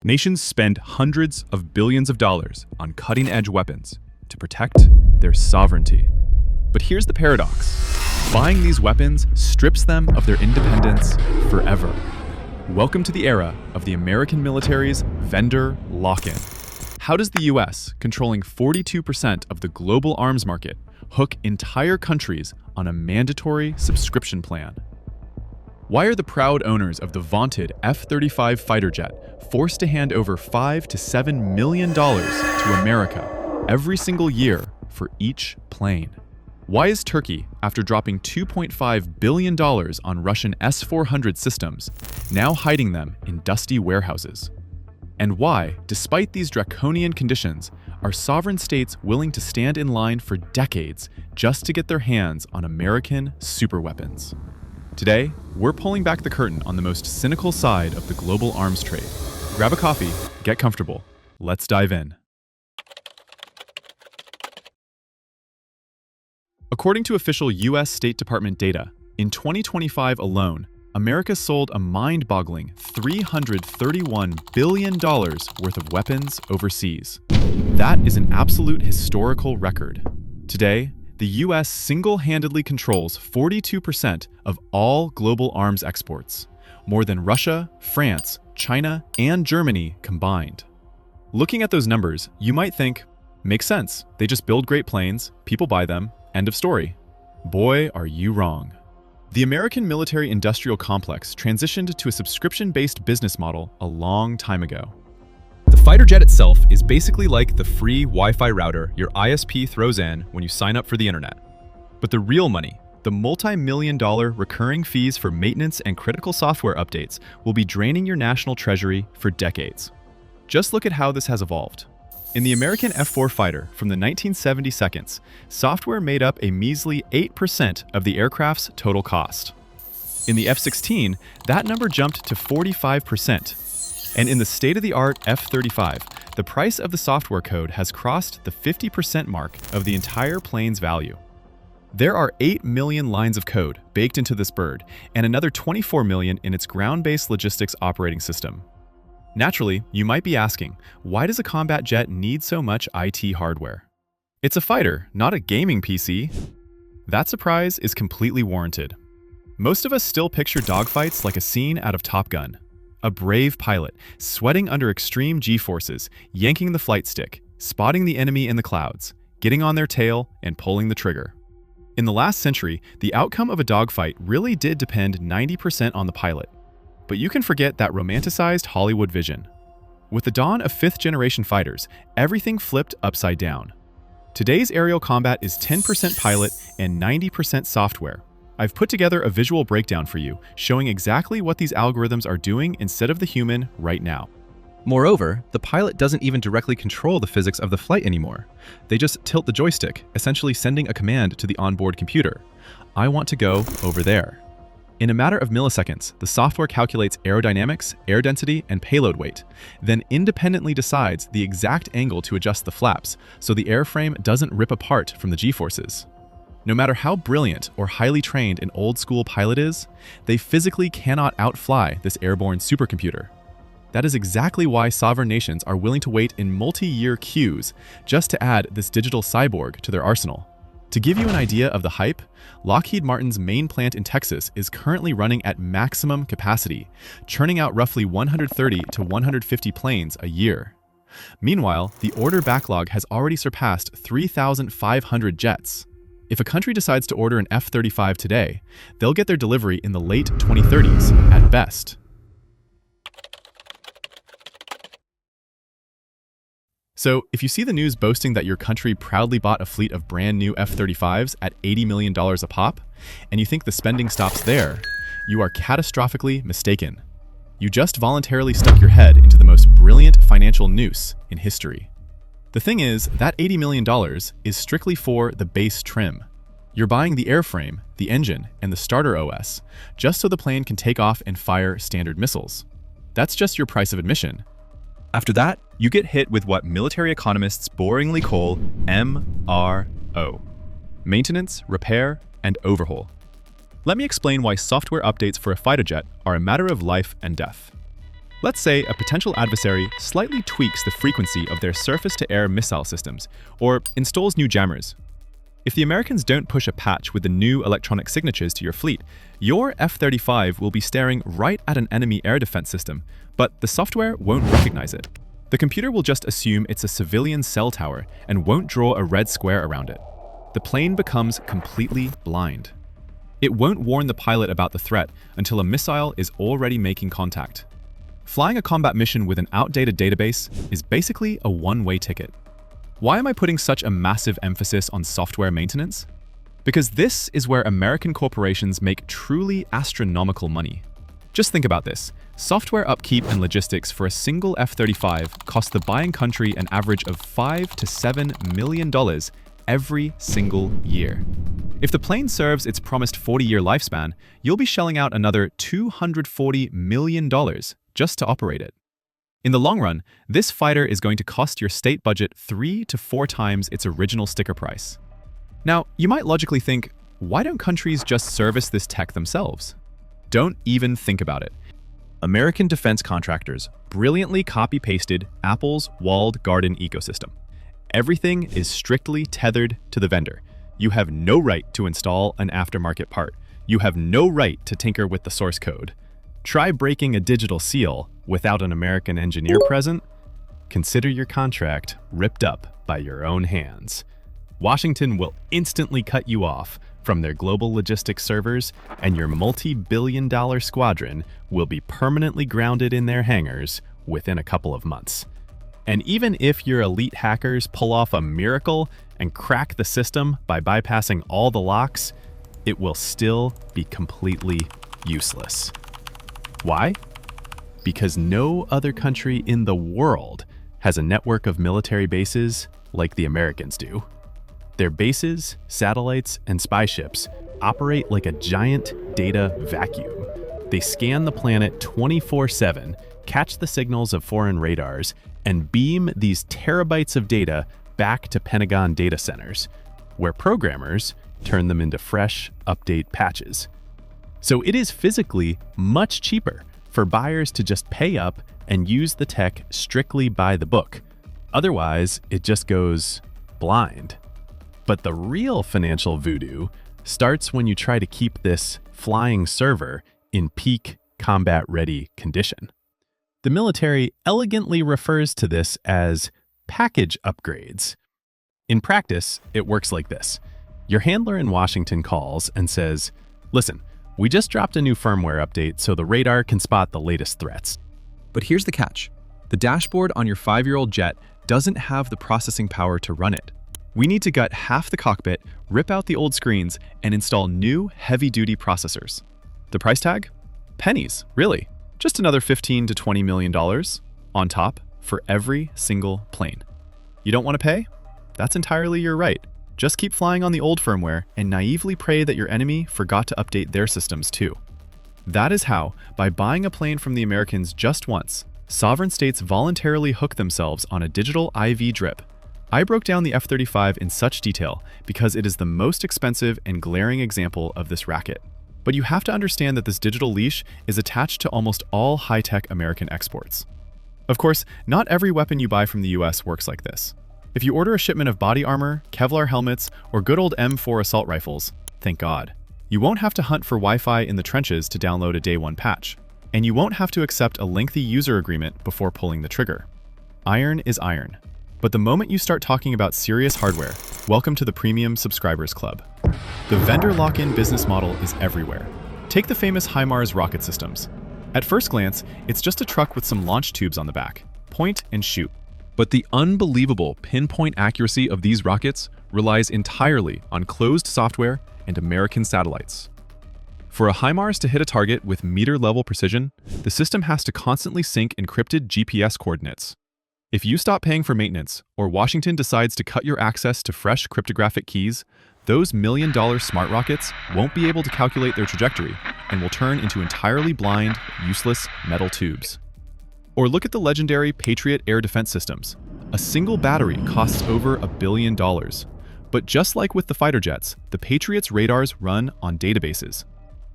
Nations spend hundreds of billions of dollars on cutting-edge weapons to protect their sovereignty. But here's the paradox. Buying these weapons strips them of their independence forever. Welcome to the era of the American military's vendor lock-in. How does the US, controlling 42% of the global arms market, hook entire countries on a mandatory subscription plan? Why are the proud owners of the vaunted F-35 fighter jet forced to hand over $5 to $7 million to America every single year for each plane? Why is Turkey, after dropping $2.5 billion on Russian S-400 systems, now hiding them in dusty warehouses? And why, despite these draconian conditions, are sovereign states willing to stand in line for decades just to get their hands on American superweapons? Today, we're pulling back the curtain on the most cynical side of the global arms trade. Grab a coffee, get comfortable. Let's dive in. According to official US State Department data, in 2025 alone, America sold a mind-boggling $331 billion worth of weapons overseas. That is an absolute historical record. Today, the US single-handedly controls 42% of all global arms exports, more than Russia, France, China, and Germany combined. Looking at those numbers, you might think, makes sense. They just build great planes, people buy them, end of story. Boy, are you wrong. The American military-industrial complex transitioned to a subscription-based business model a long time ago. The fighter jet itself is basically like the free Wi-Fi router your ISP throws in when you sign up for the internet. But the real money, the multi-million-dollar recurring fees for maintenance and critical software updates, will be draining your national treasury for decades. Just look at how this has evolved. In the American F-4 fighter from the 1972, software made up a measly 8% of the aircraft's total cost. In the F-16, that number jumped to 45%. And in the state-of-the-art F-35, the price of the software code has crossed the 50% mark of the entire plane's value. There are 8 million lines of code baked into this bird, and another 24 million in its ground-based logistics operating system. Naturally, you might be asking, why does a combat jet need so much IT hardware? It's a fighter, not a gaming PC. That surprise is completely warranted. Most of us still picture dogfights like a scene out of Top Gun. A brave pilot, sweating under extreme G-forces, yanking the flight stick, spotting the enemy in the clouds, getting on their tail, and pulling the trigger. In the last century, the outcome of a dogfight really did depend 90% on the pilot. But you can forget that romanticized Hollywood vision. With the dawn of fifth-generation fighters, everything flipped upside down. Today's aerial combat is 10% pilot and 90% software. I've put together a visual breakdown for you, showing exactly what these algorithms are doing instead of the human right now. Moreover, the pilot doesn't even directly control the physics of the flight anymore. They just tilt the joystick, essentially sending a command to the onboard computer. I want to go over there. In a matter of milliseconds, the software calculates aerodynamics, air density, and payload weight, then independently decides the exact angle to adjust the flaps so the airframe doesn't rip apart from the G-forces. No matter how brilliant or highly trained an old-school pilot is, they physically cannot outfly this airborne supercomputer. That is exactly why sovereign nations are willing to wait in multi-year queues just to add this digital cyborg to their arsenal. To give you an idea of the hype, Lockheed Martin's main plant in Texas is currently running at maximum capacity, churning out roughly 130 to 150 planes a year. Meanwhile, the order backlog has already surpassed 3,500 jets. If a country decides to order an F-35 today, they'll get their delivery in the late 2030s at best. So, if you see the news boasting that your country proudly bought a fleet of brand new F-35s at $80 million a pop, and you think the spending stops there, you are catastrophically mistaken. You just voluntarily stuck your head into the most brilliant financial noose in history. The thing is, that $80 million is strictly for the base trim. You're buying the airframe, the engine, and the starter OS, just so the plane can take off and fire standard missiles. That's just your price of admission. After that, you get hit with what military economists boringly call MRO: maintenance, repair, and overhaul. Let me explain why software updates for a fighter jet are a matter of life and death. Let's say a potential adversary slightly tweaks the frequency of their surface-to-air missile systems or installs new jammers. If the Americans don't push a patch with the new electronic signatures to your fleet, your F-35 will be staring right at an enemy air defense system, but the software won't recognize it. The computer will just assume it's a civilian cell tower and won't draw a red square around it. The plane becomes completely blind. It won't warn the pilot about the threat until a missile is already making contact. Flying a combat mission with an outdated database is basically a one-way ticket. Why am I putting such a massive emphasis on software maintenance? Because this is where American corporations make truly astronomical money. Just think about this. Software upkeep and logistics for a single F-35 cost the buying country an average of $5 to $7 million every single year. If the plane serves its promised 40-year lifespan, you'll be shelling out another $240 million just to operate it. In the long run, this fighter is going to cost your state budget 3 to 4 times its original sticker price. Now, you might logically think, why don't countries just service this tech themselves? Don't even think about it. American defense contractors brilliantly copy-pasted Apple's walled garden ecosystem. Everything is strictly tethered to the vendor. You have no right to install an aftermarket part. You have no right to tinker with the source code. Try breaking a digital seal without an American engineer present? Consider your contract ripped up by your own hands. Washington will instantly cut you off from their global logistics servers, and your multi-billion-dollar squadron will be permanently grounded in their hangars within a couple of months. And even if your elite hackers pull off a miracle and crack the system by bypassing all the locks, it will still be completely useless. Why? Because no other country in the world has a network of military bases like the Americans do. Their bases, satellites, and spy ships operate like a giant data vacuum. They scan the planet 24/7, catch the signals of foreign radars, and beam these terabytes of data back to Pentagon data centers, where programmers turn them into fresh update patches. So it is physically much cheaper for buyers to just pay up and use the tech strictly by the book. Otherwise, it just goes blind. But the real financial voodoo starts when you try to keep this flying server in peak combat-ready condition. The military elegantly refers to this as package upgrades. In practice, it works like this. Your handler in Washington calls and says, "Listen, we just dropped a new firmware update so the radar can spot the latest threats." But here's the catch. The dashboard on your 5-year-old jet doesn't have the processing power to run it. We need to gut half the cockpit, rip out the old screens, and install new heavy-duty processors. The price tag? Pennies, really. Just another $15 to $20 million on top for every single plane. You don't want to pay? That's entirely your right. Just keep flying on the old firmware and naively pray that your enemy forgot to update their systems too. That is how, by buying a plane from the Americans just once, sovereign states voluntarily hook themselves on a digital IV drip. I broke down the F-35 in such detail because it is the most expensive and glaring example of this racket. But you have to understand that this digital leash is attached to almost all high-tech American exports. Of course, not every weapon you buy from the US works like this. If you order a shipment of body armor, Kevlar helmets, or good old M4 assault rifles, thank God, you won't have to hunt for Wi-Fi in the trenches to download a day one patch. And you won't have to accept a lengthy user agreement before pulling the trigger. Iron is iron. But the moment you start talking about serious hardware, welcome to the Premium Subscribers Club. The vendor lock-in business model is everywhere. Take the famous HIMARS rocket systems. At first glance, it's just a truck with some launch tubes on the back. Point and shoot. But the unbelievable pinpoint accuracy of these rockets relies entirely on closed software and American satellites. For a HIMARS to hit a target with meter-level precision, the system has to constantly sync encrypted GPS coordinates. If you stop paying for maintenance, or Washington decides to cut your access to fresh cryptographic keys, those million-dollar smart rockets won't be able to calculate their trajectory and will turn into entirely blind, useless metal tubes. Or look at the legendary Patriot air defense systems. A single battery costs over $1 billion. But just like with the fighter jets, the Patriot's radars run on databases.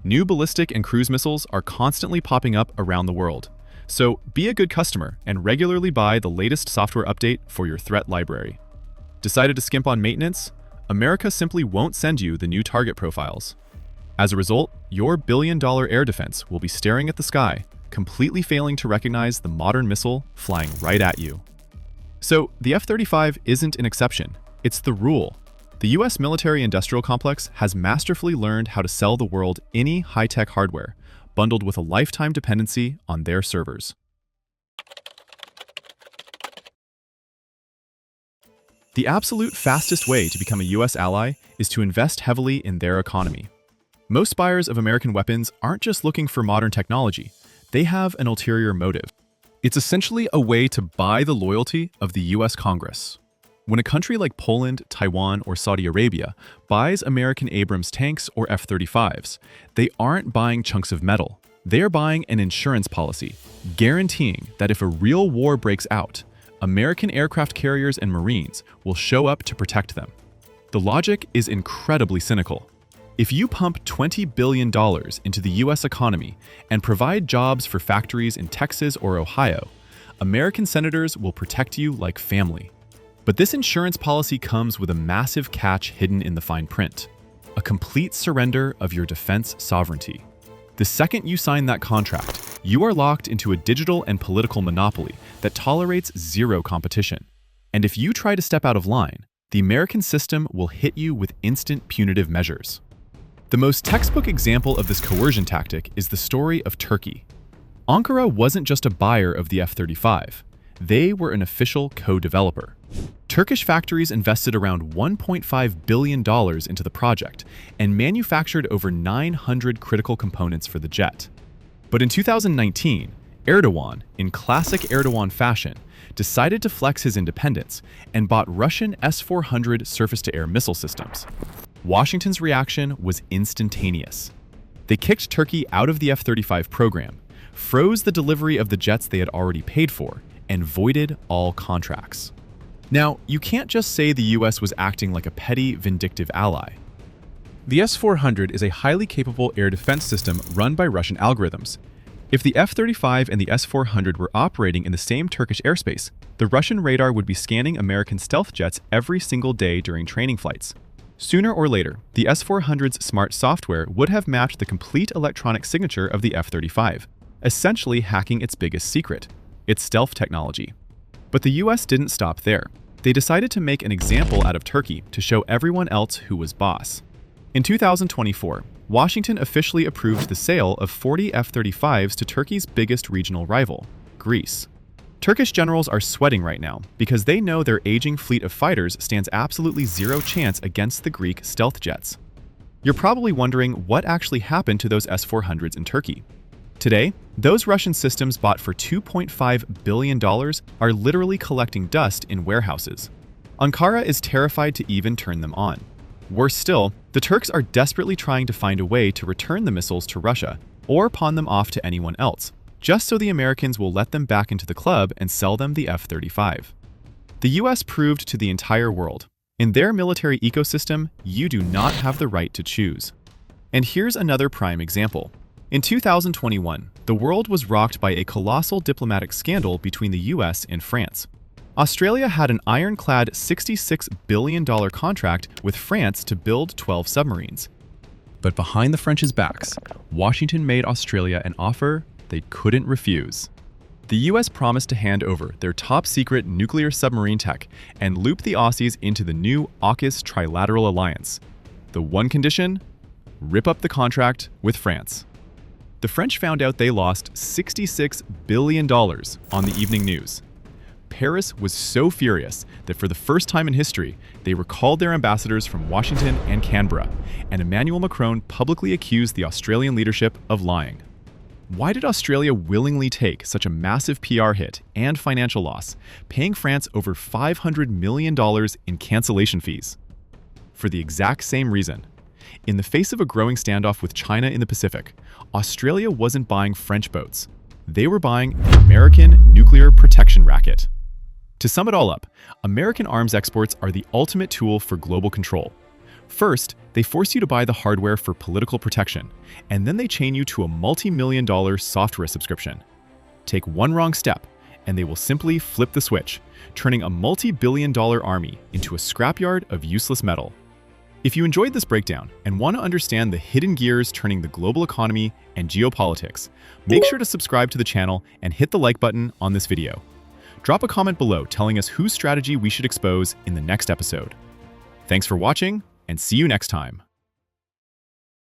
New ballistic and cruise missiles are constantly popping up around the world. So be a good customer and regularly buy the latest software update for your threat library. Decided to skimp on maintenance? America simply won't send you the new target profiles. As a result, your billion-dollar air defense will be staring at the sky, completely failing to recognize the modern missile flying right at you. So the F-35 isn't an exception, it's the rule. The US military-industrial complex has masterfully learned how to sell the world any high-tech hardware, bundled with a lifetime dependency on their servers. The absolute fastest way to become a US ally is to invest heavily in their economy. Most buyers of American weapons aren't just looking for modern technology, they have an ulterior motive. It's essentially a way to buy the loyalty of the US Congress. When a country like Poland, Taiwan, or Saudi Arabia buys American Abrams tanks or F-35s, they aren't buying chunks of metal. They're buying an insurance policy, guaranteeing that if a real war breaks out, American aircraft carriers and Marines will show up to protect them. The logic is incredibly cynical. If you pump $20 billion into the US economy and provide jobs for factories in Texas or Ohio, American senators will protect you like family. But this insurance policy comes with a massive catch hidden in the fine print: a complete surrender of your defense sovereignty. The second you sign that contract, you are locked into a digital and political monopoly that tolerates zero competition. And if you try to step out of line, the American system will hit you with instant punitive measures. The most textbook example of this coercion tactic is the story of Turkey. Ankara wasn't just a buyer of the F-35. They were an official co-developer. Turkish factories invested around $1.5 billion into the project and manufactured over 900 critical components for the jet. But in 2019, Erdogan, in classic Erdogan fashion, decided to flex his independence and bought Russian S-400 surface-to-air missile systems. Washington's reaction was instantaneous. They kicked Turkey out of the F-35 program, froze the delivery of the jets they had already paid for, and voided all contracts. Now, you can't just say the US was acting like a petty, vindictive ally. The S-400 is a highly capable air defense system run by Russian algorithms. If the F-35 and the S-400 were operating in the same Turkish airspace, the Russian radar would be scanning American stealth jets every single day during training flights. Sooner or later, the S-400's smart software would have mapped the complete electronic signature of the F-35, essentially hacking its biggest secret: its stealth technology. But the US didn't stop there. They decided to make an example out of Turkey to show everyone else who was boss. In 2024, Washington officially approved the sale of 40 F-35s to Turkey's biggest regional rival, Greece. Turkish generals are sweating right now because they know their aging fleet of fighters stands absolutely zero chance against the Greek stealth jets. You're probably wondering what actually happened to those S-400s in Turkey. Today, those Russian systems bought for $2.5 billion are literally collecting dust in warehouses. Ankara is terrified to even turn them on. Worse still, the Turks are desperately trying to find a way to return the missiles to Russia or pawn them off to anyone else, just so the Americans will let them back into the club and sell them the F-35. The US proved to the entire world, in their military ecosystem, you do not have the right to choose. And here's another prime example. In 2021, the world was rocked by a colossal diplomatic scandal between the US and France. Australia had an ironclad $66 billion contract with France to build 12 submarines. But behind the French's backs, Washington made Australia an offer they couldn't refuse. The US promised to hand over their top-secret nuclear submarine tech and loop the Aussies into the new AUKUS trilateral alliance. The one condition? Rip up the contract with France. The French found out they lost $66 billion on the evening news. Paris was so furious that for the first time in history, they recalled their ambassadors from Washington and Canberra, and Emmanuel Macron publicly accused the Australian leadership of lying. Why did Australia willingly take such a massive PR hit and financial loss, paying France over $500 million in cancellation fees? For the exact same reason. In the face of a growing standoff with China in the Pacific, Australia wasn't buying French boats. They were buying an American nuclear protection racket. To sum it all up, American arms exports are the ultimate tool for global control. First, they force you to buy the hardware for political protection, and then they chain you to a multi-million-dollar software subscription. Take one wrong step, and they will simply flip the switch, turning a multi-billion-dollar army into a scrapyard of useless metal. If you enjoyed this breakdown and want to understand the hidden gears turning the global economy and geopolitics, make sure to subscribe to the channel and hit the like button on this video. Drop a comment below telling us whose strategy we should expose in the next episode. Thanks for watching, and see you next time.